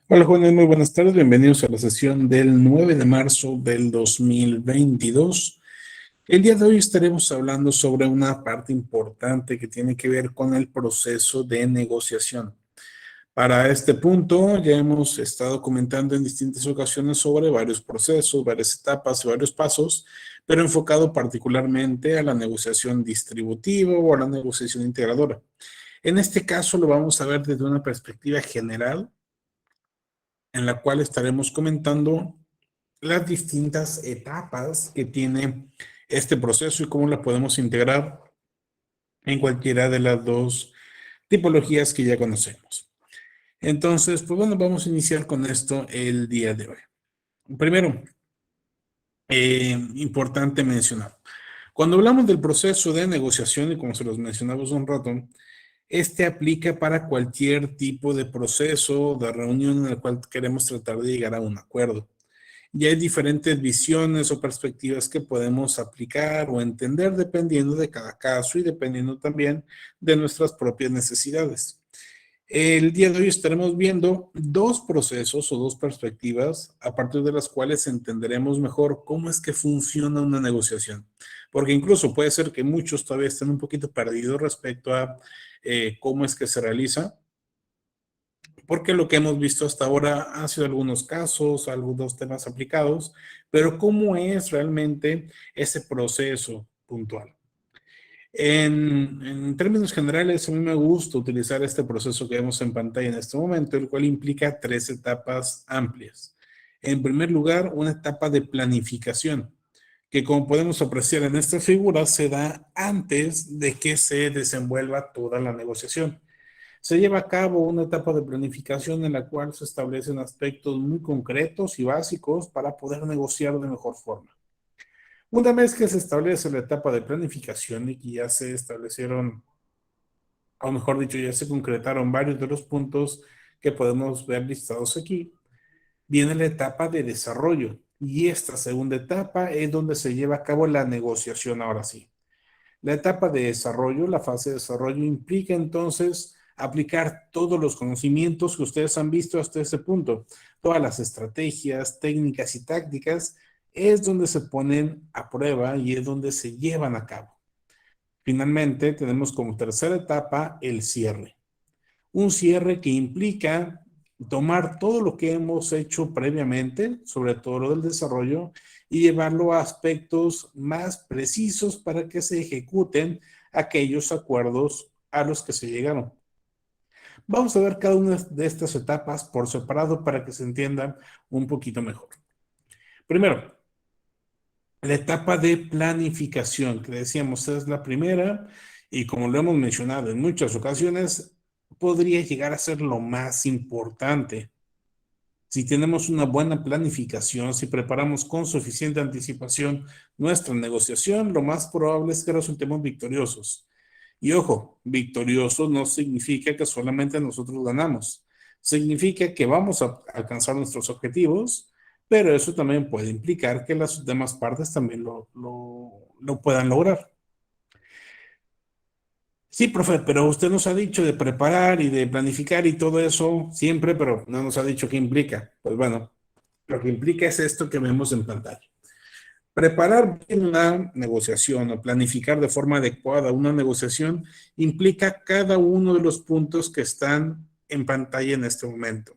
Hola jóvenes, muy buenas tardes, bienvenidos a la sesión del 9 de marzo del 2022. El día de hoy estaremos hablando sobre una parte importante que tiene que ver con el proceso de negociación. Para este punto ya hemos estado comentando en distintas ocasiones sobre varios procesos, varias etapas y varios pasos, pero enfocado particularmente a la negociación distributiva o a la negociación integradora. En este caso lo vamos a ver desde una perspectiva general en la cual estaremos comentando las distintas etapas que tiene este proceso y cómo la podemos integrar en cualquiera de las dos tipologías que ya conocemos. Entonces, pues bueno, vamos a iniciar con esto el día de hoy. Primero, importante mencionar, cuando hablamos del proceso de negociación, y como se los mencionamos un rato, este aplica para cualquier tipo de proceso, de reunión en el cual queremos tratar de llegar a un acuerdo. Y hay diferentes visiones o perspectivas que podemos aplicar o entender dependiendo de cada caso y dependiendo también de nuestras propias necesidades. El día de hoy estaremos viendo dos procesos o dos perspectivas a partir de las cuales entenderemos mejor cómo es que funciona una negociación. Porque incluso puede ser que muchos todavía estén un poquito perdidos respecto a cómo es que se realiza, porque lo que hemos visto hasta ahora han sido algunos casos, algunos temas aplicados, pero ¿cómo es realmente ese proceso puntual? En términos generales, a mí me gusta utilizar este proceso que vemos en pantalla en este momento, el cual implica tres etapas amplias. En primer lugar, una etapa de planificación, que como podemos apreciar en esta figura, se da antes de que se desenvuelva toda la negociación. Se lleva a cabo una etapa de planificación en la cual se establecen aspectos muy concretos y básicos para poder negociar de mejor forma. Una vez que se establece la etapa de planificación y que ya se establecieron, o mejor dicho, ya se concretaron varios de los puntos que podemos ver listados aquí, viene la etapa de desarrollo. Y esta segunda etapa es donde se lleva a cabo la negociación ahora sí. La etapa de desarrollo, la fase de desarrollo, implica entonces aplicar todos los conocimientos que ustedes han visto hasta ese punto, todas las estrategias, técnicas y tácticas, es donde se ponen a prueba y es donde se llevan a cabo. Finalmente, tenemos como tercera etapa el cierre. Un cierre que implica tomar todo lo que hemos hecho previamente, sobre todo lo del desarrollo, y llevarlo a aspectos más precisos para que se ejecuten aquellos acuerdos a los que se llegaron. Vamos a ver cada una de estas etapas por separado para que se entienda un poquito mejor. Primero, la etapa de planificación, que decíamos es la primera, y como lo hemos mencionado en muchas ocasiones, podría llegar a ser lo más importante. Si tenemos una buena planificación, si preparamos con suficiente anticipación nuestra negociación, lo más probable es que resultemos victoriosos. Y ojo, victorioso no significa que solamente nosotros ganamos. Significa que vamos a alcanzar nuestros objetivos, pero eso también puede implicar que las demás partes también lo puedan lograr. Sí, profe, pero usted nos ha dicho de preparar y de planificar y todo eso siempre, pero no nos ha dicho qué implica. Pues bueno, lo que implica es esto que vemos en pantalla. Preparar bien una negociación o planificar de forma adecuada una negociación implica cada uno de los puntos que están en pantalla en este momento.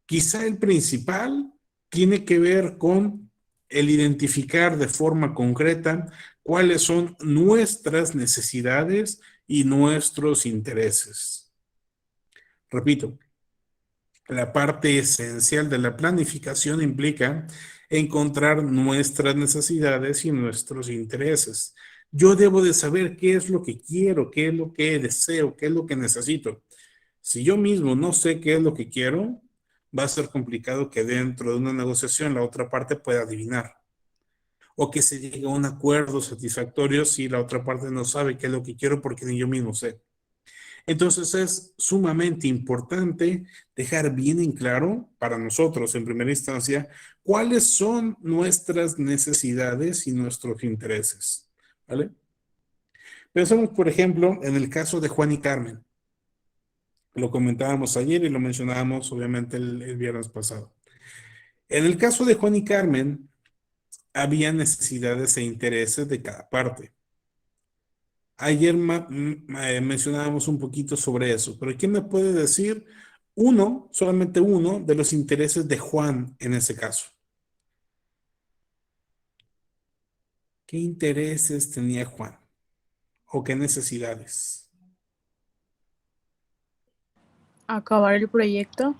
Quizá el principal tiene que ver con el identificar de forma concreta cuáles son nuestras necesidades y nuestros intereses. Repito, la parte esencial de la planificación implica encontrar nuestras necesidades y nuestros intereses. Yo debo de saber qué es lo que quiero, qué es lo que deseo, qué es lo que necesito. Si yo mismo no sé qué es lo que quiero, va a ser complicado que dentro de una negociación la otra parte pueda adivinar o que se llegue a un acuerdo satisfactorio si la otra parte no sabe qué es lo que quiero porque ni yo mismo sé. Entonces es sumamente importante dejar bien en claro para nosotros en primera instancia cuáles son nuestras necesidades y nuestros intereses. ¿Vale? Pensemos, por ejemplo, en el caso de Juan y Carmen. Lo comentábamos ayer y lo mencionábamos obviamente el viernes pasado. En el caso de Juan y Carmen, había necesidades e intereses de cada parte. Ayer mencionábamos un poquito sobre eso, pero ¿quién me puede decir uno, solamente uno, de los intereses de Juan en ese caso? ¿Qué intereses tenía Juan? ¿O qué necesidades? Acabar el proyecto.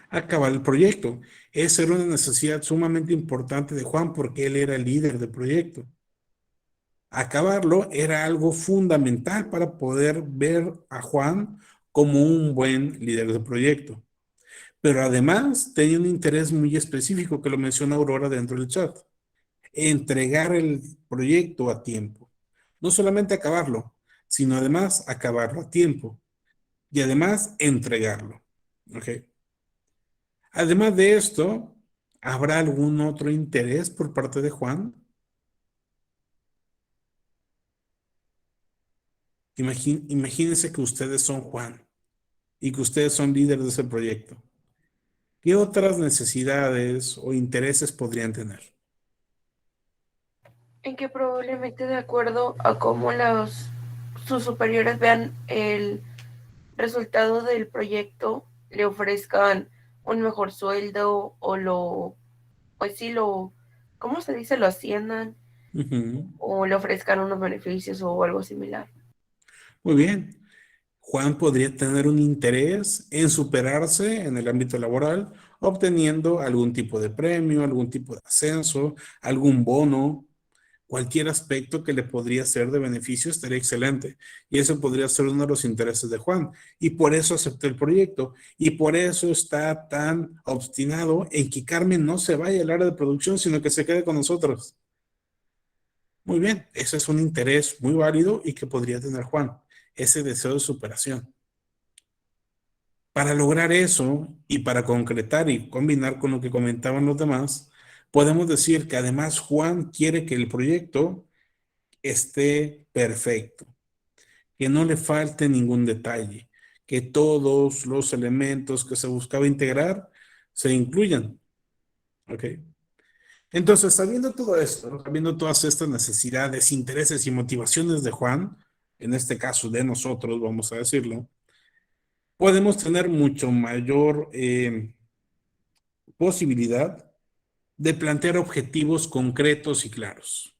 Acabar el proyecto. Esa era una necesidad sumamente importante de Juan porque él era el líder del proyecto. Acabarlo era algo fundamental para poder ver a Juan como un buen líder del proyecto. Pero además tenía un interés muy específico que lo menciona Aurora dentro del chat. Entregar el proyecto a tiempo. No solamente acabarlo, sino además acabarlo a tiempo. Y además entregarlo. ¿Ok? Además de esto, ¿habrá algún otro interés por parte de Juan? Imagínense que ustedes son Juan y que ustedes son líderes de ese proyecto. ¿Qué otras necesidades o intereses podrían tener? En que probablemente de acuerdo a cómo sus superiores vean el resultado del proyecto, le ofrezcan un mejor sueldo pues sí, ¿cómo se dice? Lo asciendan Ujú. o le ofrezcan unos beneficios o algo similar. Muy bien. Juan podría tener un interés en superarse en el ámbito laboral, obteniendo algún tipo de premio, algún tipo de ascenso, algún bono, cualquier aspecto que le podría ser de beneficio estaría excelente. Y eso podría ser uno de los intereses de Juan. Y por eso aceptó el proyecto. Y por eso está tan obstinado en que Carmen no se vaya al área de producción, sino que se quede con nosotros. Muy bien, ese es un interés muy válido y que podría tener Juan, ese deseo de superación. Para lograr eso y para concretar y combinar con lo que comentaban los demás, podemos decir que además Juan quiere que el proyecto esté perfecto, que no le falte ningún detalle, que todos los elementos que se buscaba integrar se incluyan. ¿Ok? Entonces, sabiendo todo esto, sabiendo todas estas necesidades, intereses y motivaciones de Juan, en este caso de nosotros, vamos a decirlo, podemos tener mucho mayor posibilidad de plantear objetivos concretos y claros,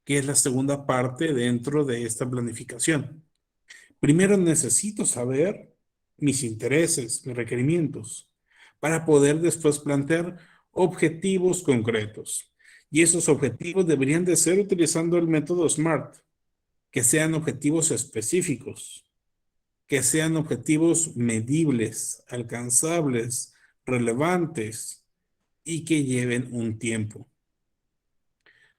que es la segunda parte dentro de esta planificación. Primero necesito saber mis intereses, mis requerimientos, para poder después plantear objetivos concretos. Y esos objetivos deberían de ser utilizando el método SMART, que sean objetivos específicos, que sean objetivos medibles, alcanzables, relevantes y que lleven un tiempo.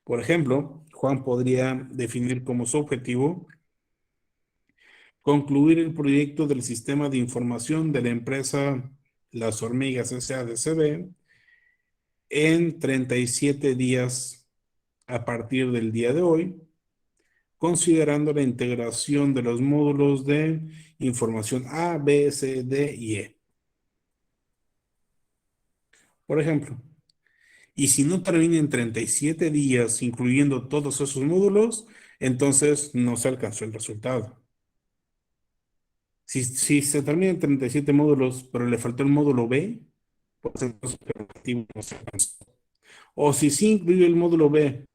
Por ejemplo, Juan podría definir como su objetivo concluir el proyecto del sistema de información de la empresa Las Hormigas S.A.D.C.B. en 37 días a partir del día de hoy, considerando la integración de los módulos de información A, B, C, D y E. Por ejemplo, y si no termina en 37 días, incluyendo todos esos módulos, entonces no se alcanzó el resultado. Si se termina en 37 módulos, pero le faltó el módulo B, pues entonces el objetivo no se alcanzó. O si sí incluyó el módulo B,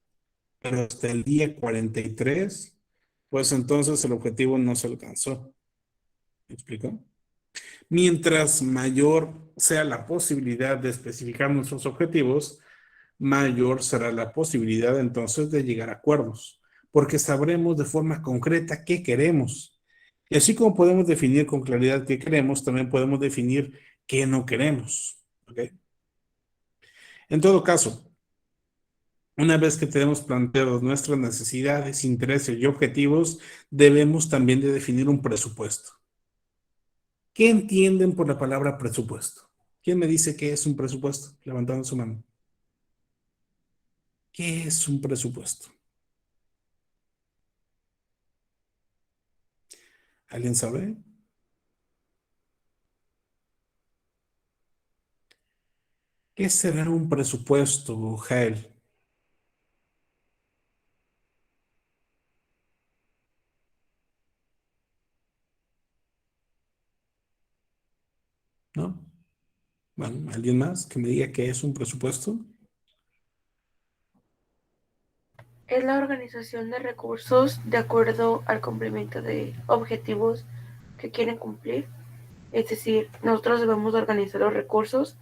pero hasta el día 43, pues entonces el objetivo no se alcanzó. ¿Me explico? Mientras mayor sea la posibilidad de especificar nuestros objetivos, mayor será la posibilidad entonces de llegar a acuerdos, porque sabremos de forma concreta qué queremos. Y así como podemos definir con claridad qué queremos, también podemos definir qué no queremos. ¿Ok? En todo caso, una vez que tenemos planteados nuestras necesidades, intereses y objetivos, debemos también de definir un presupuesto. ¿Qué entienden por la palabra presupuesto? ¿Quién me dice qué es un presupuesto? Levantando su mano. ¿Qué es un presupuesto? ¿Alguien sabe? ¿Qué será un presupuesto, Jael? ¿No? Bueno, ¿alguien más que me diga qué es un presupuesto? Es la organización de recursos de acuerdo al cumplimiento de objetivos que quieren cumplir. Es decir, nosotros debemos organizar los recursos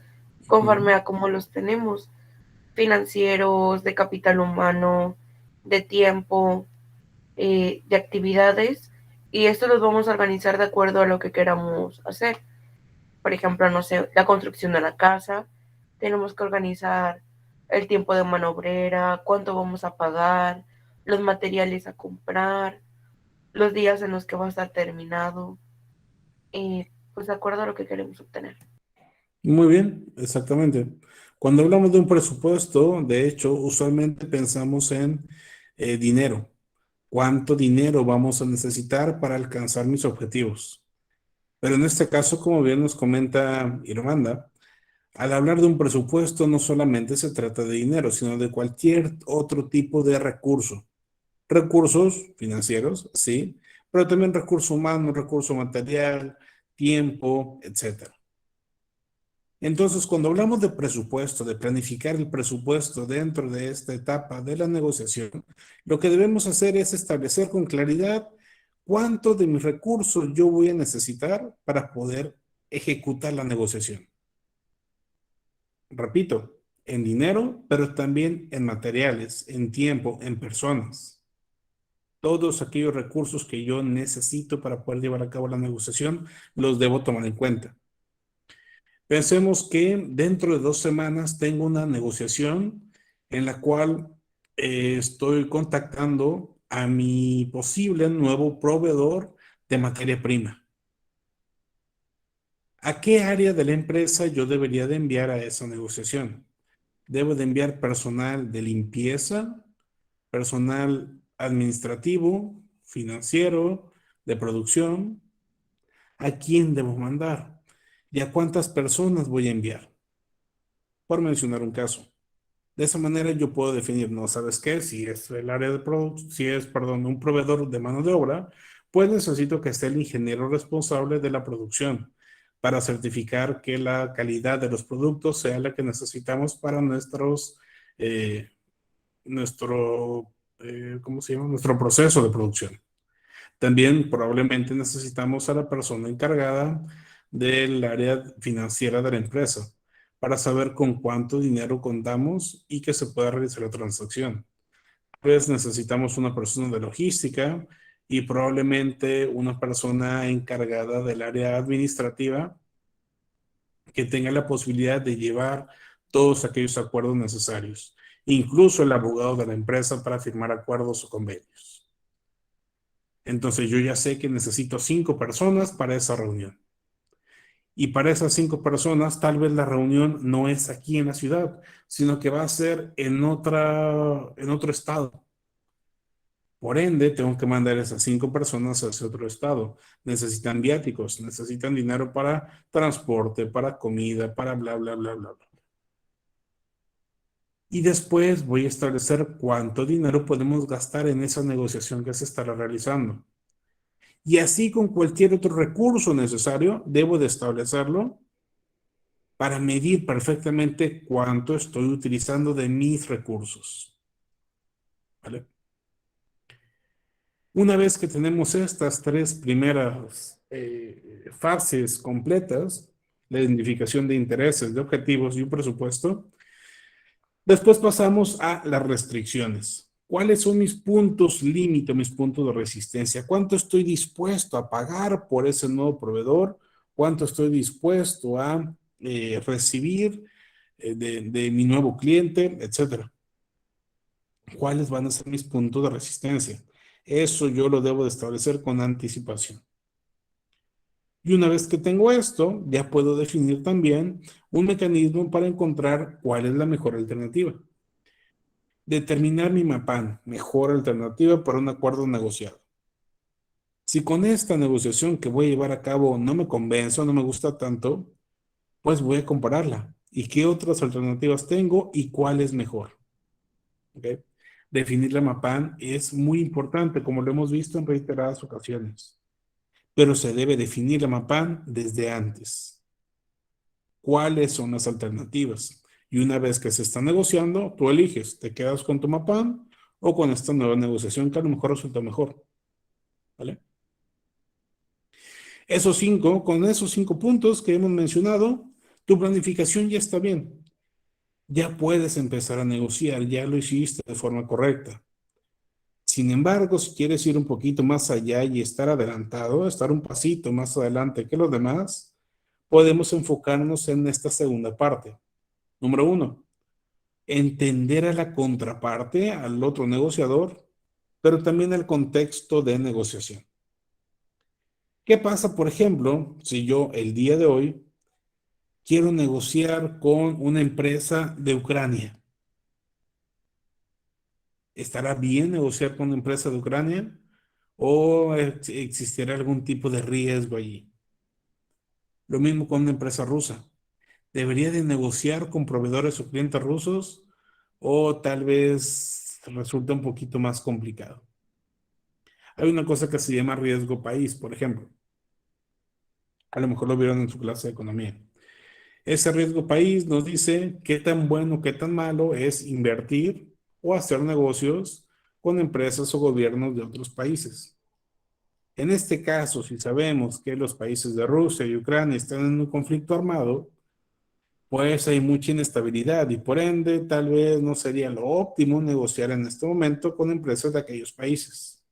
conforme Ujú. a cómo los tenemos, financieros, de capital humano, de tiempo, de actividades, y esto los vamos a organizar de acuerdo a lo que queramos hacer. Por ejemplo, no sé, la construcción de la casa, tenemos que organizar el tiempo de mano obrera, cuánto vamos a pagar, los materiales a comprar, los días en los que va a estar terminado, pues de acuerdo a lo que queremos obtener. Muy bien, exactamente. Cuando hablamos de un presupuesto, de hecho, usualmente pensamos en dinero. ¿Cuánto dinero vamos a necesitar para alcanzar mis objetivos? Pero en este caso, como bien nos comenta Irmanda, al hablar de un presupuesto no solamente se trata de dinero, sino de cualquier otro tipo de recurso. Recursos financieros, sí, pero también recurso humano, recurso material, tiempo, etcétera. Entonces, cuando hablamos de presupuesto, de planificar el presupuesto dentro de esta etapa de la negociación, lo que debemos hacer es establecer con claridad cuánto de mis recursos yo voy a necesitar para poder ejecutar la negociación. Repito, en dinero, pero también en materiales, en tiempo, en personas. Todos aquellos recursos que yo necesito para poder llevar a cabo la negociación, los debo tomar en cuenta. Pensemos que dentro de 2 semanas tengo una negociación en la cual estoy contactando a mi posible nuevo proveedor de materia prima. ¿A qué área de la empresa yo debería de enviar a esa negociación? Debo de enviar personal de limpieza, personal administrativo, financiero, de producción. ¿A quién debo mandar? ¿Y a cuántas personas voy a enviar? Por mencionar un caso. De esa manera yo puedo definir, no sabes qué, si es el área de producción, si es, perdón, un proveedor de mano de obra, pues necesito que esté el ingeniero responsable de la producción para certificar que la calidad de los productos sea la que necesitamos para eh, nuestro, ¿cómo se llama? Nuestro proceso de producción. También probablemente necesitamos a la persona encargada del área financiera de la empresa para saber con cuánto dinero contamos y que se pueda realizar la transacción. Pues necesitamos una persona de logística y probablemente una persona encargada del área administrativa que tenga la posibilidad de llevar todos aquellos acuerdos necesarios, incluso el abogado de la empresa para firmar acuerdos o convenios. Entonces yo ya sé que necesito 5 personas para esa reunión. Y para esas 5 personas, tal vez la reunión no es aquí en la ciudad, sino que va a ser en otro estado. Por ende, tengo que mandar esas 5 personas hacia otro estado. Necesitan viáticos, necesitan dinero para transporte, para comida, para bla, bla, bla, bla, bla. Y después voy a establecer cuánto dinero podemos gastar en esa negociación que se estará realizando. Y así con cualquier otro recurso necesario, debo de establecerlo para medir perfectamente cuánto estoy utilizando de mis recursos. ¿Vale? Una vez que tenemos estas 3 primeras fases completas, la identificación de intereses, de objetivos y un presupuesto, después pasamos a las restricciones. ¿Cuáles son mis puntos límite, mis puntos de resistencia? ¿Cuánto estoy dispuesto a pagar por ese nuevo proveedor? ¿Cuánto estoy dispuesto a recibir de mi nuevo cliente, etcétera? ¿Cuáles van a ser mis puntos de resistencia? Eso yo lo debo de establecer con anticipación. Y una vez que tengo esto, ya puedo definir también un mecanismo para encontrar cuál es la mejor alternativa. Determinar mi MAPAN, mejor alternativa para un acuerdo negociado. Si con esta negociación que voy a llevar a cabo no me convence o no me gusta tanto, pues voy a compararla y qué otras alternativas tengo y cuál es mejor. ¿Ok? Definir la MAPAN es muy importante, como lo hemos visto en reiteradas ocasiones, pero se debe definir la MAPAN desde antes. ¿Cuáles son las alternativas? Y una vez que se está negociando, tú eliges, ¿te quedas con tu MAPAN o con esta nueva negociación que a lo mejor resulta mejor? ¿Vale? Con esos 5 puntos que hemos mencionado, tu planificación ya está bien. Ya puedes empezar a negociar, ya lo hiciste de forma correcta. Sin embargo, si quieres ir un poquito más allá y estar adelantado, estar un pasito más adelante que los demás, podemos enfocarnos en esta segunda parte. Número 1, entender a la contraparte, al otro negociador, pero también el contexto de negociación. ¿Qué pasa, por ejemplo, si yo el día de hoy quiero negociar con una empresa de Ucrania? ¿Estará bien negociar con una empresa de Ucrania o existirá algún tipo de riesgo allí? Lo mismo con una empresa rusa. ¿Debería de negociar con proveedores o clientes rusos o tal vez resulta un poquito más complicado? Hay una cosa que se llama riesgo país, por ejemplo. A lo mejor lo vieron en su clase de economía. Ese riesgo país nos dice qué tan bueno, qué tan malo es invertir o hacer negocios con empresas o gobiernos de otros países. En este caso, si sabemos que los países de Rusia y Ucrania están en un conflicto armado, pues hay mucha inestabilidad y por ende tal vez no sería lo óptimo negociar en este momento con empresas de aquellos países.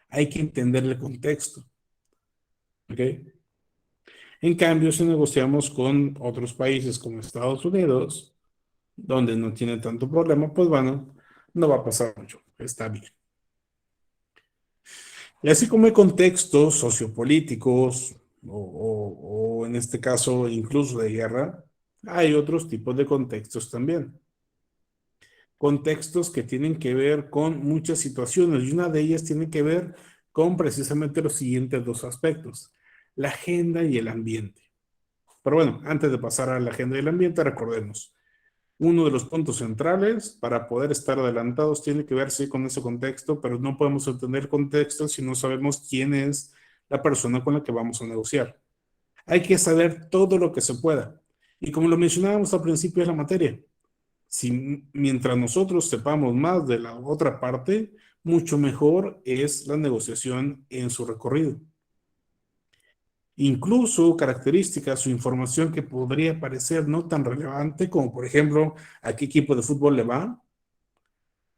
Hay que entender el contexto. ¿Ok? En cambio, si negociamos con otros países como Estados Unidos, donde no tiene tanto problema, pues bueno, no va a pasar mucho. Está bien. Y así como hay contextos sociopolíticos o en este caso incluso de guerra, hay otros tipos de contextos también. Contextos que tienen que ver con muchas situaciones y una de ellas tiene que ver con precisamente los siguientes 2 aspectos, la agenda y el ambiente. Pero bueno, antes de pasar a la agenda y el ambiente, recordemos, uno de los puntos centrales para poder estar adelantados tiene que ver, sí, con ese contexto, pero no podemos entender contexto si no sabemos quién es la persona con la que vamos a negociar. Hay que saber todo lo que se pueda. Y como lo mencionábamos al principio de la materia, mientras nosotros sepamos más de la otra parte, mucho mejor es la negociación en su recorrido. Incluso características o información que podría parecer no tan relevante, como por ejemplo, a qué equipo de fútbol le va,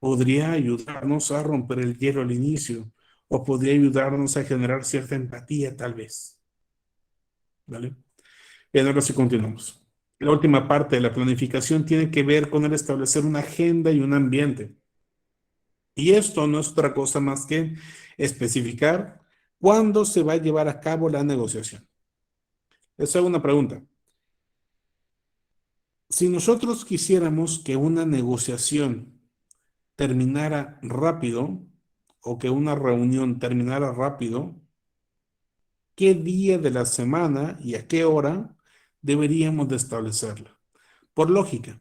podría ayudarnos a romper el hielo al inicio, o podría ayudarnos a generar cierta empatía tal vez. ¿Vale? Bien, ahora sí continuamos. La última parte de la planificación tiene que ver con el establecer una agenda y un ambiente. Y esto no es otra cosa más que especificar cuándo se va a llevar a cabo la negociación. Les hago una pregunta. Si nosotros quisiéramos que una negociación terminara rápido o que una reunión terminara rápido, ¿qué día de la semana y a qué hora deberíamos de establecerla? Por lógica,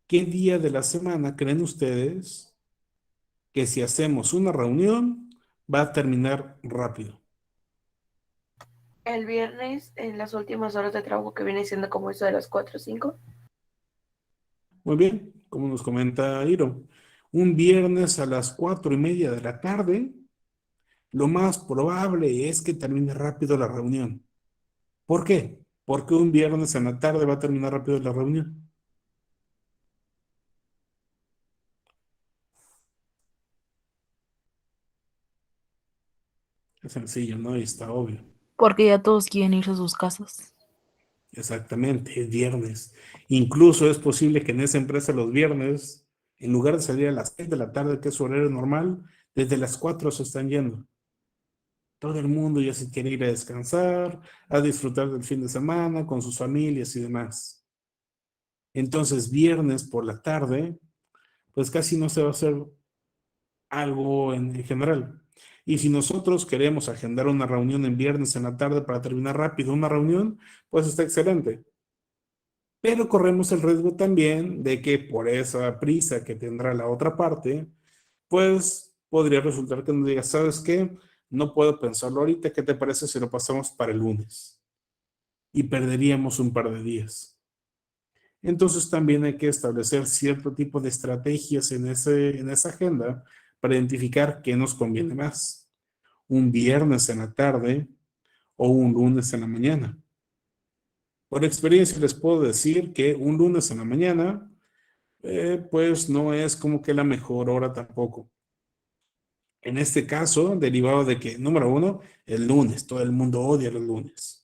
¿qué día de la semana creen ustedes que si hacemos una reunión va a terminar rápido? El viernes, en las últimas horas de trabajo que viene siendo como eso de las 4 o 5. Muy bien, como nos comenta Iro, un viernes a las 4:30 de la tarde, lo más probable es que termine rápido la reunión. ¿Por qué? Porque un viernes en la tarde va a terminar rápido la reunión. Es sencillo, ¿no? Y está obvio. Porque ya todos quieren irse a sus casas. Exactamente, es viernes. Incluso es posible que en esa empresa los viernes, en lugar de salir a las 6 de la tarde, que es su horario normal, desde las 4 se están yendo. Todo el mundo ya se quiere ir a descansar, a disfrutar del fin de semana con sus familias y demás. Entonces, viernes por la tarde, pues casi no se va a hacer algo en general. Y si nosotros queremos agendar una reunión en viernes en la tarde para terminar rápido una reunión, pues está excelente. Pero corremos el riesgo también de que por esa prisa que tendrá la otra parte, pues podría resultar que nos diga, ¿sabes qué? No puedo pensarlo ahorita, ¿qué te parece si lo pasamos para el lunes? Y perderíamos un par de días. Entonces también hay que establecer cierto tipo de estrategias en esa agenda para identificar qué nos conviene más. Un viernes en la tarde o un lunes en la mañana. Por experiencia les puedo decir que un lunes en la mañana, pues no es como que la mejor hora tampoco. En este caso, derivado de que, número uno, el lunes, todo el mundo odia los lunes.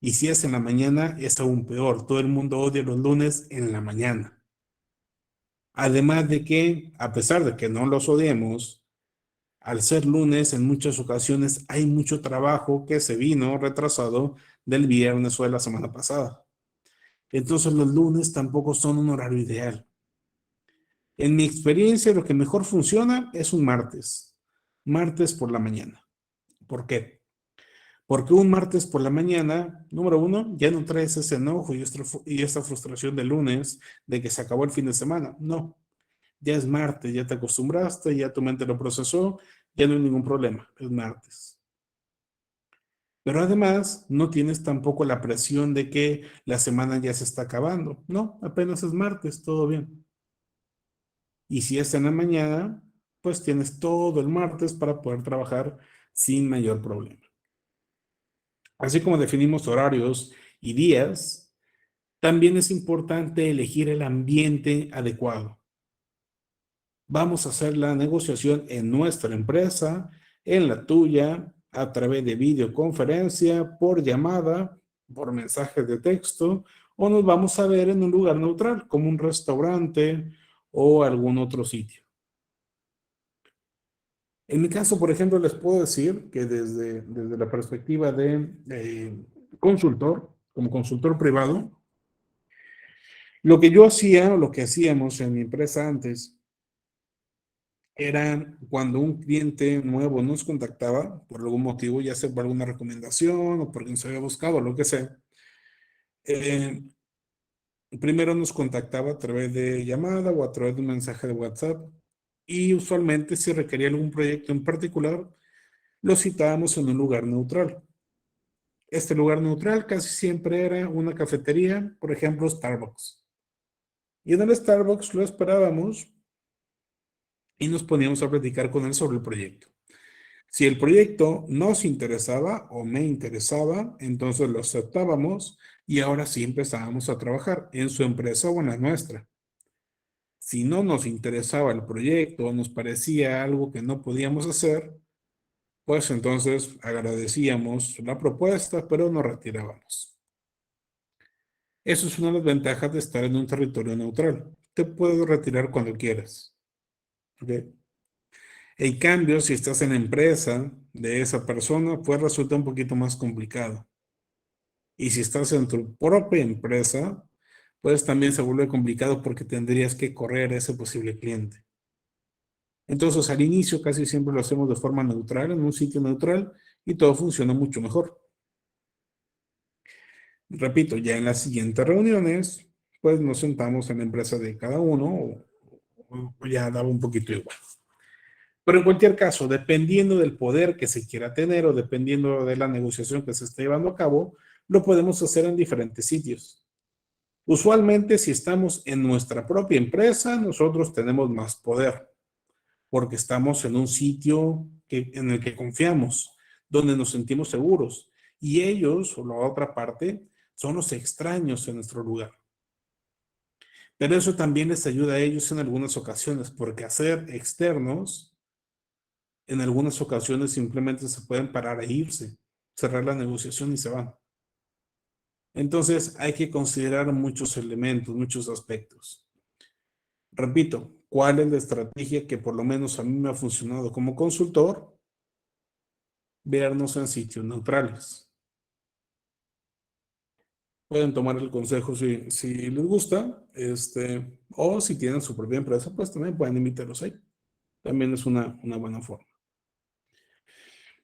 Y si es en la mañana, es aún peor, todo el mundo odia los lunes en la mañana. Además de que, a pesar de que no los odiemos, al ser lunes, en muchas ocasiones hay mucho trabajo que se vino retrasado del viernes o de la semana pasada. Entonces los lunes tampoco son un horario ideal. En mi experiencia, lo que mejor funciona es un martes. Martes por la mañana. ¿Por qué? Porque un martes por la mañana, número uno, ya no traes ese enojo y esta frustración del lunes de que se acabó el fin de semana. No, ya es martes, ya te acostumbraste, ya tu mente lo procesó, ya no hay ningún problema, es martes. Pero además, no tienes tampoco la presión de que la semana ya se está acabando. No, apenas es martes, todo bien. Y si es en la mañana, pues tienes todo el martes para poder trabajar sin mayor problema. Así como definimos horarios y días, también es importante elegir el ambiente adecuado. Vamos a hacer la negociación en nuestra empresa, en la tuya, a través de videoconferencia, por llamada, por mensajes de texto, o nos vamos a ver en un lugar neutral, como un restaurante o algún otro sitio. En mi caso, por ejemplo, les puedo decir que desde la perspectiva de consultor, como consultor privado, lo que yo hacía, o lo que hacíamos en mi empresa antes, era cuando un cliente nuevo nos contactaba por algún motivo, ya sea por alguna recomendación o porque nos había buscado, lo que sea, eh, primero nos contactaba a través de llamada o a través de un mensaje de WhatsApp y usualmente si requería algún proyecto en particular, lo citábamos en un lugar neutral. Este lugar neutral casi siempre era una cafetería, por ejemplo, Starbucks. Y en el Starbucks lo esperábamos y nos poníamos a platicar con él sobre el proyecto. Si el proyecto nos interesaba o me interesaba, entonces lo aceptábamos y ahora sí empezábamos a trabajar en su empresa o en la nuestra. Si no nos interesaba el proyecto o nos parecía algo que no podíamos hacer, pues entonces agradecíamos la propuesta, pero nos retirábamos. Eso es una de las ventajas de estar en un territorio neutral. Te puedes retirar cuando quieras. ¿Ok? En cambio, si estás en la empresa de esa persona, pues resulta un poquito más complicado. Y si estás en tu propia empresa, pues también se vuelve complicado porque tendrías que correr a ese posible cliente. Entonces, al inicio casi siempre lo hacemos de forma neutral, en un sitio neutral, y todo funciona mucho mejor. Repito, ya en las siguientes reuniones, pues nos sentamos en la empresa de cada uno o ya daba un poquito igual. Pero en cualquier caso, dependiendo del poder que se quiera tener o dependiendo de la negociación que se esté llevando a cabo, lo podemos hacer en diferentes sitios. Usualmente, si estamos en nuestra propia empresa, nosotros tenemos más poder porque estamos en un sitio en el que confiamos, donde nos sentimos seguros. Y ellos, o la otra parte, son los extraños en nuestro lugar. Pero eso también les ayuda a ellos en algunas ocasiones, porque hacer externos, en algunas ocasiones simplemente se pueden parar e irse, cerrar la negociación y se van. Entonces hay que considerar muchos elementos, muchos aspectos. Repito, ¿cuál es la estrategia que por lo menos a mí me ha funcionado como consultor? Vernos en sitios neutrales. Pueden tomar el consejo si les gusta, o si tienen su propia empresa, pues también pueden invitarlos ahí. También es una buena forma.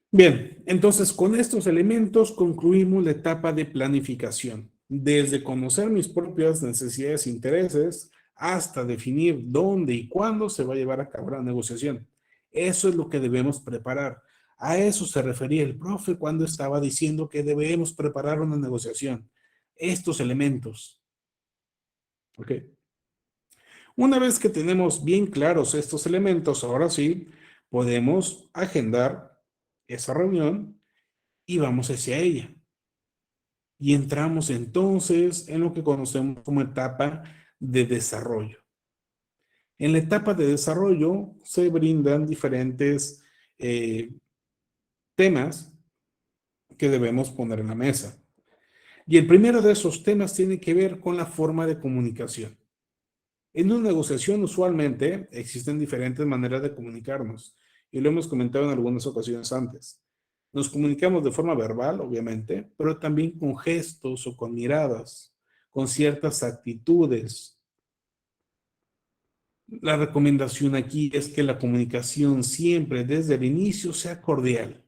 Bien, entonces con estos elementos concluimos la etapa de planificación. desde conocer mis propias necesidades e intereses hasta definir dónde y cuándo se va a llevar a cabo la negociación. Eso es lo que debemos preparar. A eso se refería el profe cuando estaba diciendo que debemos preparar una negociación. Estos elementos. ¿Ok? Una vez que tenemos bien claros estos elementos, ahora sí, podemos agendar esa reunión y vamos hacia ella. Y entramos entonces en lo que conocemos como etapa de desarrollo. En la etapa de desarrollo se brindan diferentes temas que debemos poner en la mesa. Y el primero de esos temas tiene que ver con la forma de comunicación. En una negociación usualmente existen diferentes maneras de comunicarnos y lo hemos comentado en algunas ocasiones antes. Nos comunicamos de forma verbal, obviamente, pero también con gestos o con miradas, con ciertas actitudes. La recomendación aquí es que la comunicación siempre desde el inicio sea cordial,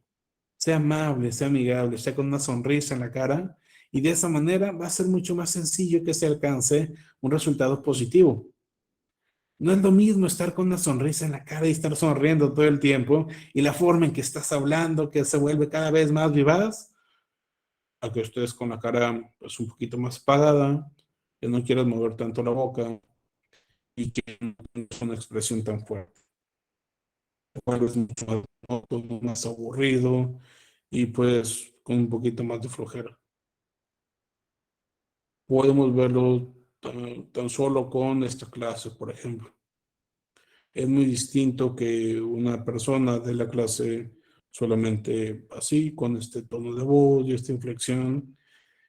sea amable, sea amigable, sea con una sonrisa en la cara y de esa manera va a ser mucho más sencillo que se alcance un resultado positivo. No es lo mismo estar con una sonrisa en la cara y estar sonriendo todo el tiempo y la forma en que estás hablando que se vuelve cada vez más vivaz a que estés con la cara pues un poquito más apagada, que no quieras mover tanto la boca y que no tengas una expresión tan fuerte. Cual es mucho más monótono, más aburrido y pues con un poquito más de flojera. Podemos verlo tan solo con esta clase, por ejemplo. Es muy distinto que una persona de la clase solamente así, con este tono de voz y esta inflexión,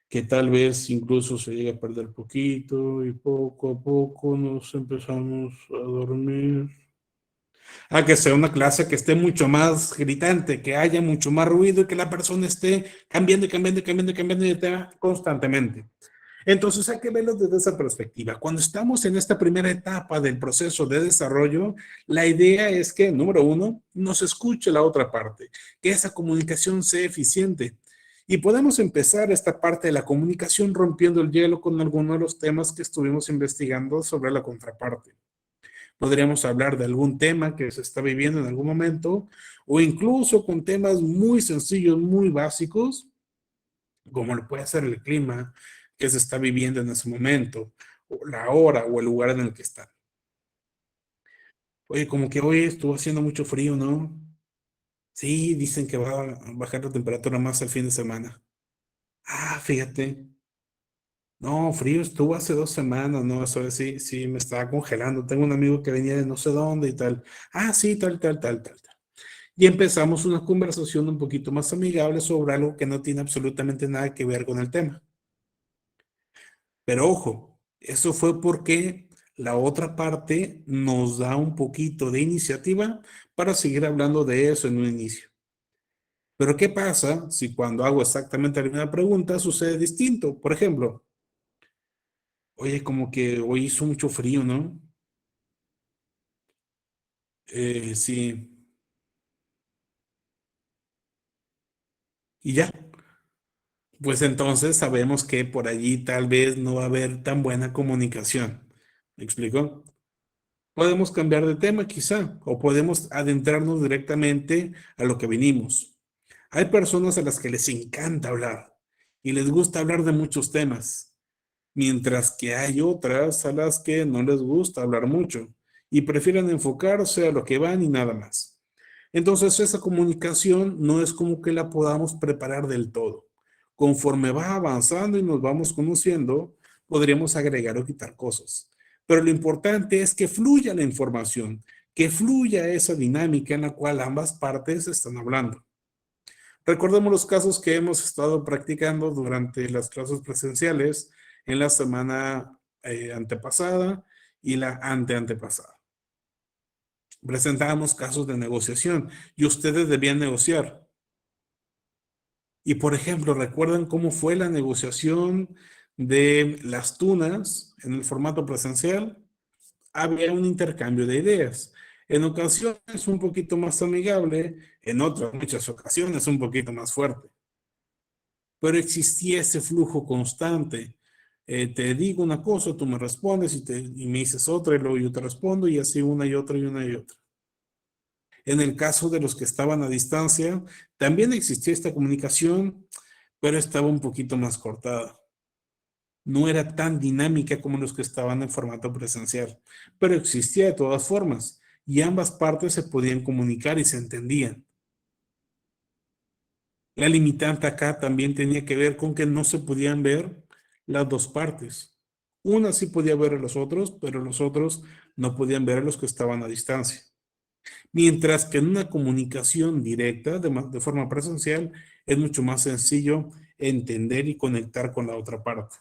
que tal vez incluso se llega a perder poquito y poco a poco nos empezamos a dormir. A que sea una clase que esté mucho más gritante, que haya mucho más ruido y que la persona esté cambiando y cambiando y cambiando y cambiando de tema constantemente. Entonces hay que verlo desde esa perspectiva. Cuando estamos en esta primera etapa del proceso de desarrollo, la idea es que, número uno, nos escuche la otra parte, que esa comunicación sea eficiente. Y podemos empezar esta parte de la comunicación rompiendo el hielo con algunos de los temas que estuvimos investigando sobre la contraparte. Podríamos hablar de algún tema que se está viviendo en algún momento o incluso con temas muy sencillos, muy básicos, como lo puede ser el clima que se está viviendo en ese momento, o la hora o el lugar en el que están. Oye, como que hoy estuvo haciendo mucho frío, ¿no? Sí, dicen que va a bajar la temperatura más el fin de semana. Ah, fíjate. No, frío estuvo hace 2 semanas, ¿no? Eso sí, sí, me estaba congelando. Tengo un amigo que venía de no sé dónde y tal. Ah, sí, tal. Y empezamos una conversación un poquito más amigable sobre algo que no tiene absolutamente nada que ver con el tema. Pero ojo, eso fue porque la otra parte nos da un poquito de iniciativa para seguir hablando de eso en un inicio. Pero ¿qué pasa si cuando hago exactamente la misma pregunta sucede distinto? Por ejemplo, oye, como que hoy hizo mucho frío, ¿no? Sí. Y ya, pues entonces sabemos que por allí tal vez no va a haber tan buena comunicación. ¿Me explico? Podemos cambiar de tema quizá, o podemos adentrarnos directamente a lo que vinimos. Hay personas a las que les encanta hablar y les gusta hablar de muchos temas, mientras que hay otras a las que no les gusta hablar mucho y prefieren enfocarse a lo que van y nada más. Entonces, esa comunicación no es como que la podamos preparar del todo. Conforme va avanzando y nos vamos conociendo, podríamos agregar o quitar cosas. Pero lo importante es que fluya la información, que fluya esa dinámica en la cual ambas partes están hablando. Recordemos los casos que hemos estado practicando durante las clases presenciales en la semana antepasada y la anteantepasada. Presentábamos casos de negociación y ustedes debían negociar. Y por ejemplo, ¿recuerdan cómo fue la negociación de las tunas en el formato presencial? Había un intercambio de ideas. En ocasiones un poquito más amigable, en otras muchas ocasiones un poquito más fuerte. Pero existía ese flujo constante te digo una cosa, tú me respondes y me dices otra y luego yo te respondo y así una y otra y una y otra. En el caso de los que estaban a distancia, también existía esta comunicación, pero estaba un poquito más cortada. No era tan dinámica como los que estaban en formato presencial, pero existía de todas formas y ambas partes se podían comunicar y se entendían. La limitante acá también tenía que ver con que no se podían ver las dos partes. Una sí podía ver a los otros, pero los otros no podían ver a los que estaban a distancia. Mientras que en una comunicación directa de forma presencial es mucho más sencillo entender y conectar con la otra parte.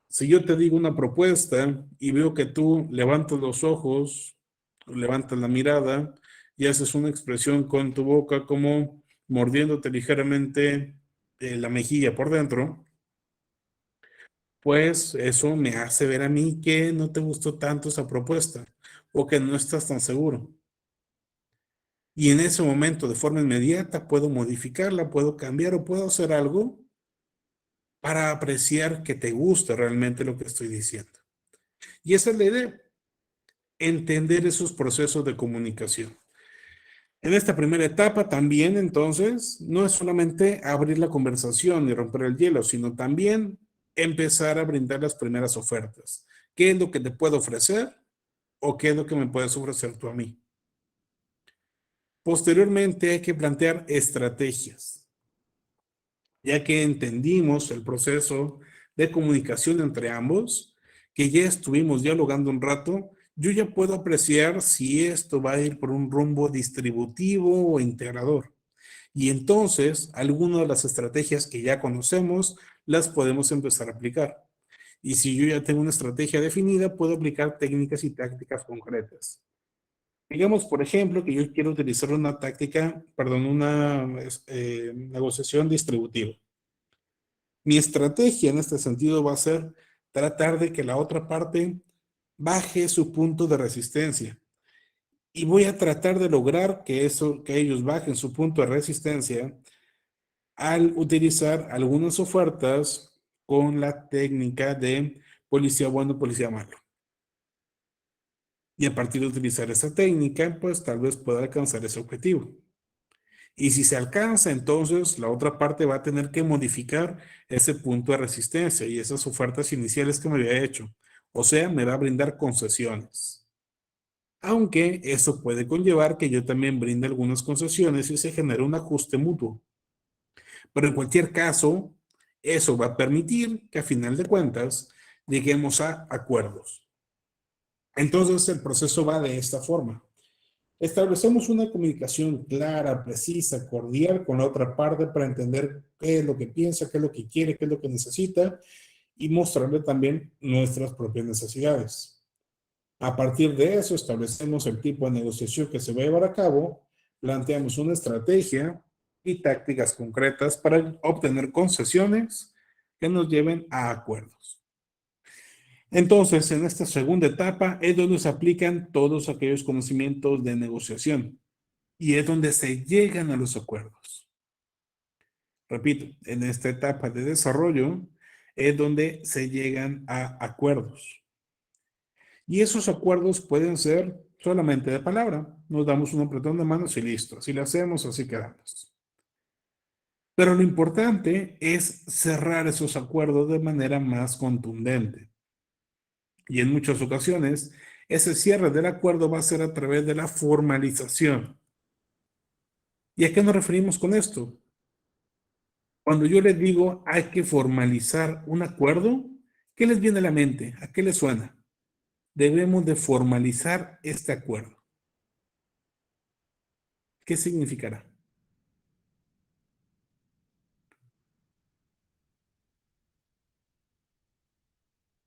Si yo te digo una propuesta y veo que tú levantas los ojos, levantas la mirada y haces una expresión con tu boca como mordiéndote ligeramente la mejilla por dentro, pues eso me hace ver a mí que no te gustó tanto esa propuesta o que no estás tan seguro. Y en ese momento, de forma inmediata, puedo modificarla, puedo cambiar o puedo hacer algo para apreciar que te guste realmente lo que estoy diciendo. Y esa es la idea, entender esos procesos de comunicación. En esta primera etapa también, entonces, no es solamente abrir la conversación y romper el hielo, sino también empezar a brindar las primeras ofertas. ¿Qué es lo que te puedo ofrecer o qué es lo que me puedes ofrecer tú a mí? Posteriormente hay que plantear estrategias. Ya que entendimos el proceso de comunicación entre ambos, que ya estuvimos dialogando un rato, yo ya puedo apreciar si esto va a ir por un rumbo distributivo o integrador. Y entonces, algunas de las estrategias que ya conocemos las podemos empezar a aplicar. Y si yo ya tengo una estrategia definida, puedo aplicar técnicas y tácticas concretas. Digamos, por ejemplo, que yo quiero utilizar una táctica, perdón, una negociación distributiva. Mi estrategia en este sentido va a ser tratar de que la otra parte baje su punto de resistencia. Y voy a tratar de lograr que ellos bajen su punto de resistencia al utilizar algunas ofertas con la técnica de policía bueno, policía malo. Y a partir de utilizar esa técnica, pues tal vez pueda alcanzar ese objetivo. Y si se alcanza, entonces la otra parte va a tener que modificar ese punto de resistencia y esas ofertas iniciales que me había hecho. O sea, me va a brindar concesiones. Aunque eso puede conllevar que yo también brinde algunas concesiones y se genere un ajuste mutuo. Pero en cualquier caso, eso va a permitir que a final de cuentas lleguemos a acuerdos. Entonces el proceso va de esta forma. Establecemos una comunicación clara, precisa, cordial con la otra parte para entender qué es lo que piensa, qué es lo que quiere, qué es lo que necesita y mostrarle también nuestras propias necesidades. A partir de eso establecemos el tipo de negociación que se va a llevar a cabo, planteamos una estrategia y tácticas concretas para obtener concesiones que nos lleven a acuerdos. Entonces, en esta segunda etapa es donde se aplican todos aquellos conocimientos de negociación y es donde se llegan a los acuerdos. Repito, en esta etapa de desarrollo es donde se llegan a acuerdos. Y esos acuerdos pueden ser solamente de palabra. Nos damos un apretón de manos y listo. Así lo hacemos, así quedamos. Pero lo importante es cerrar esos acuerdos de manera más contundente. Y en muchas ocasiones, ese cierre del acuerdo va a ser a través de la formalización. ¿Y a qué nos referimos con esto? Cuando yo les digo hay que formalizar un acuerdo, ¿qué les viene a la mente? ¿A qué les suena? Debemos de formalizar este acuerdo. ¿Qué significará?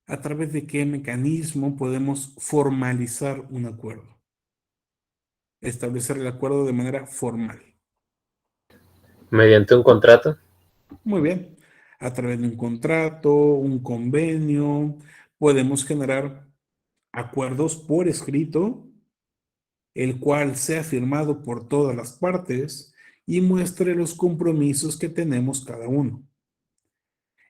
¿A través de qué mecanismo podemos formalizar un acuerdo? Establecer el acuerdo de manera formal. Mediante un contrato. Muy bien. A través de un contrato, un convenio, podemos generar acuerdos por escrito, el cual sea firmado por todas las partes y muestre los compromisos que tenemos cada uno.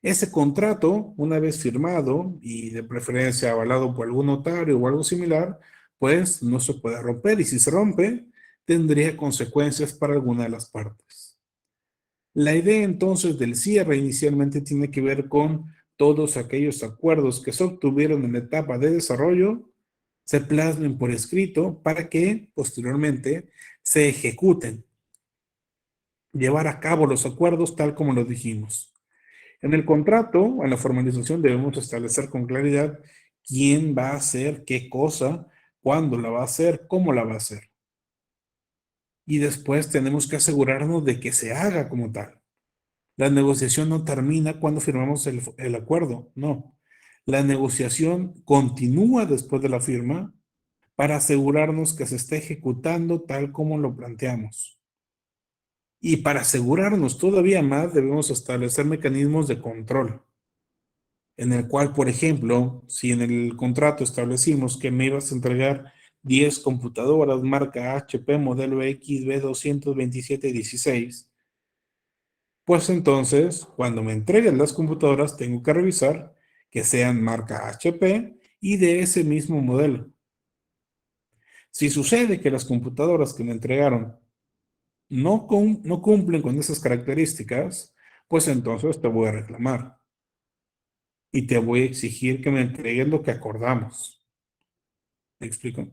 Ese contrato, una vez firmado y de preferencia avalado por algún notario o algo similar, pues no se puede romper y si se rompe, tendría consecuencias para alguna de las partes. La idea entonces del cierre inicialmente tiene que ver con todos aquellos acuerdos que se obtuvieron en la etapa de desarrollo, se plasmen por escrito para que posteriormente se ejecuten, llevar a cabo los acuerdos tal como lo dijimos. En el contrato, en la formalización, debemos establecer con claridad quién va a hacer qué cosa, cuándo la va a hacer, cómo la va a hacer. Y después tenemos que asegurarnos de que se haga como tal. La negociación no termina cuando firmamos el acuerdo, no. La negociación continúa después de la firma para asegurarnos que se está ejecutando tal como lo planteamos. Y para asegurarnos todavía más, debemos establecer mecanismos de control, en el cual, por ejemplo, si en el contrato establecimos que me ibas a entregar 10 computadoras marca HP modelo XB22716, pues entonces, cuando me entreguen las computadoras, tengo que revisar que sean marca HP y de ese mismo modelo. Si sucede que las computadoras que me entregaron no cumplen con esas características, pues entonces te voy a reclamar y te voy a exigir que me entregues lo que acordamos. ¿Me explico?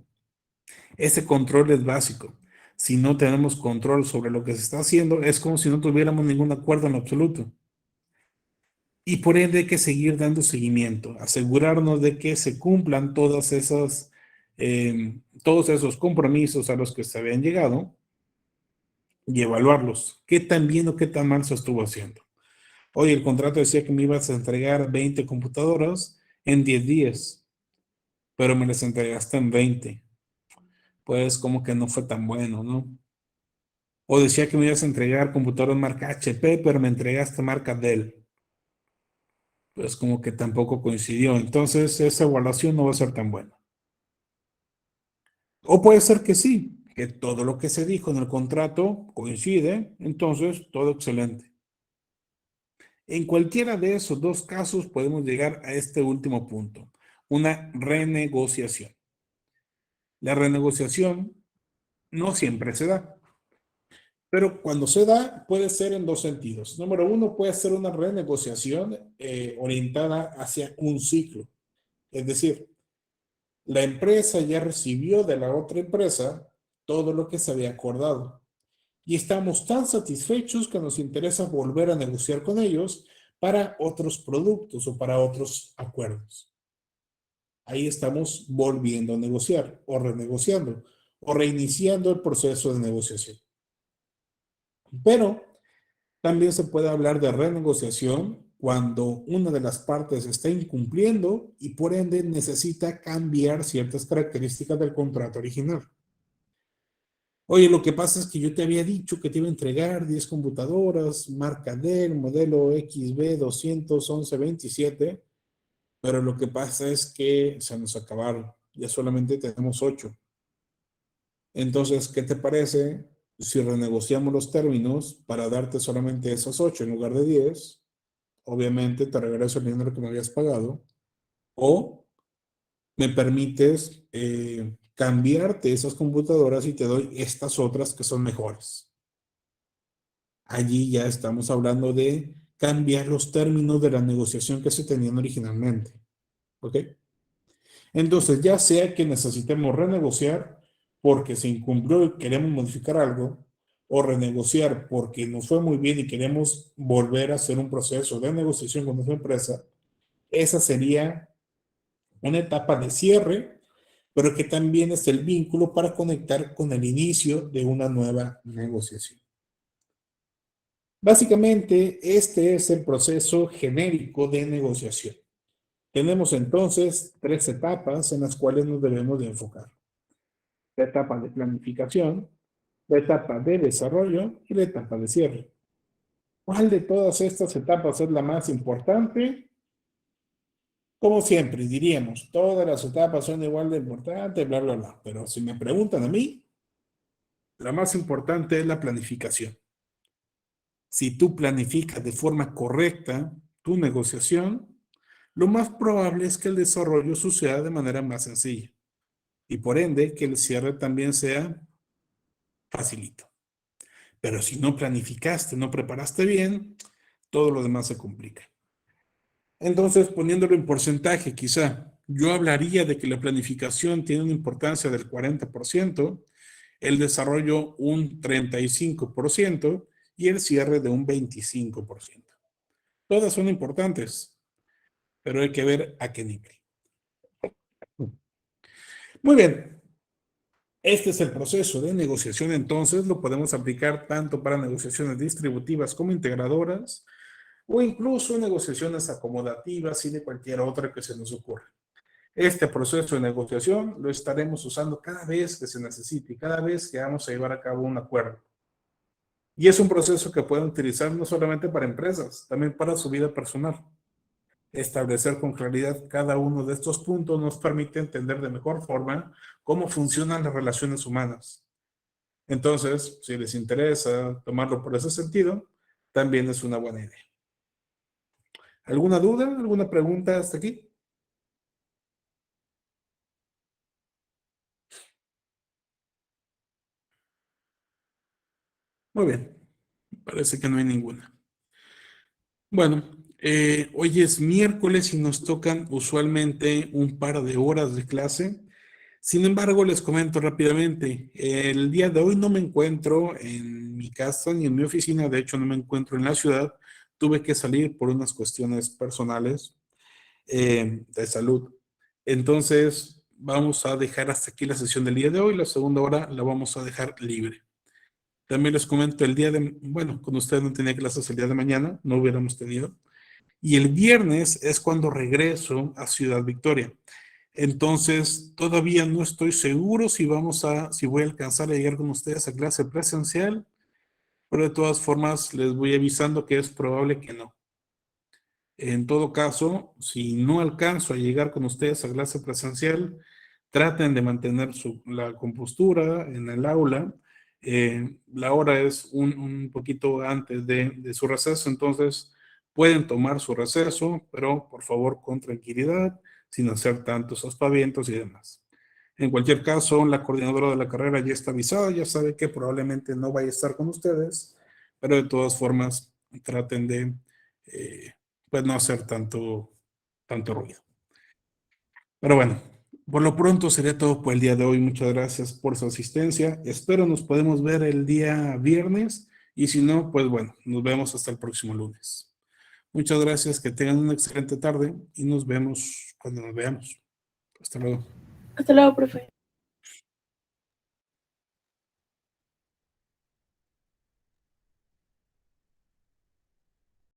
Ese control es básico. Si no tenemos control sobre lo que se está haciendo, es como si no tuviéramos ningún acuerdo en lo absoluto. Y por ende hay que seguir dando seguimiento, asegurarnos de que se cumplan todos esos compromisos a los que se habían llegado y evaluarlos. ¿Qué tan bien o qué tan mal se estuvo haciendo? Oye, el contrato decía que me ibas a entregar 20 computadoras en 10 días, pero me las entregaste en 20. Pues como que no fue tan bueno, ¿no? O decía que me ibas a entregar computadoras marca HP, pero me entregaste marca Dell. Pues como que tampoco coincidió. Entonces esa evaluación no va a ser tan buena. O puede ser que sí, que todo lo que se dijo en el contrato coincide, entonces todo excelente. En cualquiera de esos dos casos podemos llegar a este último punto, una renegociación. La renegociación no siempre se da, pero cuando se da puede ser en dos sentidos. Número uno, puede ser una renegociación orientada hacia un ciclo. Es decir, la empresa ya recibió de la otra empresa todo lo que se había acordado y estamos tan satisfechos que nos interesa volver a negociar con ellos para otros productos o para otros acuerdos. Ahí estamos volviendo a negociar o renegociando o reiniciando el proceso de negociación. Pero también se puede hablar de renegociación cuando una de las partes está incumpliendo y por ende necesita cambiar ciertas características del contrato original. Oye, lo que pasa es que yo te había dicho que te iba a entregar 10 computadoras, marca Dell, modelo XB21127, pero lo que pasa es que se nos acabaron. Ya solamente tenemos 8. Entonces, ¿qué te parece si renegociamos los términos para darte solamente esas 8 en lugar de 10? Obviamente te regreso el dinero que me habías pagado. O me permites cambiarte esas computadoras y te doy estas otras que son mejores. Allí ya estamos hablando de cambiar los términos de la negociación que se tenían originalmente. ¿Ok? Entonces, ya sea que necesitemos renegociar porque se incumplió y queremos modificar algo, o renegociar porque nos fue muy bien y queremos volver a hacer un proceso de negociación con nuestra empresa, esa sería una etapa de cierre, pero que también es el vínculo para conectar con el inicio de una nueva negociación. Básicamente, este es el proceso genérico de negociación. Tenemos entonces 3 etapas en las cuales nos debemos de enfocar. La etapa de planificación, la etapa de desarrollo y la etapa de cierre. ¿Cuál de todas estas etapas es la más importante? Como siempre, diríamos, todas las etapas son igual de importantes, bla, bla, bla. Pero si me preguntan a mí, la más importante es la planificación. Si tú planificas de forma correcta tu negociación, lo más probable es que el desarrollo suceda de manera más sencilla y por ende que el cierre también sea facilito. Pero si no planificaste, no preparaste bien, todo lo demás se complica. Entonces, poniéndolo en porcentaje, quizá yo hablaría de que la planificación tiene una importancia del 40%, el desarrollo un 35% y el cierre de un 25%. Todas son importantes, pero hay que ver a qué nivel. Muy bien. Este es el proceso de negociación, entonces lo podemos aplicar tanto para negociaciones distributivas como integradoras o incluso negociaciones acomodativas y de cualquier otra que se nos ocurra. Este proceso de negociación lo estaremos usando cada vez que se necesite, cada vez que vamos a llevar a cabo un acuerdo. Y es un proceso que pueden utilizar no solamente para empresas, también para su vida personal. Establecer con claridad cada uno de estos puntos nos permite entender de mejor forma cómo funcionan las relaciones humanas. Entonces, si les interesa tomarlo por ese sentido, también es una buena idea. ¿Alguna duda? ¿Alguna pregunta hasta aquí? Muy bien. Parece que no hay ninguna. Bueno, hoy es miércoles y nos tocan usualmente un par de horas de clase. Sin embargo, les comento rápidamente, el día de hoy no me encuentro en mi casa ni en mi oficina, de hecho no me encuentro en la ciudad, tuve que salir por unas cuestiones personales de salud. Entonces, vamos a dejar hasta aquí la sesión del día de hoy, la segunda hora la vamos a dejar libre. También les comento el día de, bueno, con ustedes no tenía clases el día de mañana, no hubiéramos tenido. Y el viernes es cuando regreso a Ciudad Victoria. Entonces, todavía no estoy seguro si si voy a alcanzar a llegar con ustedes a clase presencial, pero de todas formas les voy avisando que es probable que no. En todo caso, si no alcanzo a llegar con ustedes a clase presencial, traten de mantener la compostura en el aula. La hora es un poquito antes de su receso, entonces pueden tomar su receso, pero por favor con tranquilidad, sin hacer tantos aspavientos y demás. En cualquier caso, la coordinadora de la carrera ya está avisada, ya sabe que probablemente no vaya a estar con ustedes, pero de todas formas traten de pues no hacer tanto ruido. Pero bueno, por lo pronto sería todo por el día de hoy. Muchas gracias por su asistencia. Espero nos podemos ver el día viernes y si no, pues bueno, nos vemos hasta el próximo lunes. Muchas gracias, que tengan una excelente tarde y nos vemos cuando nos veamos. Hasta luego. Hasta luego, profe.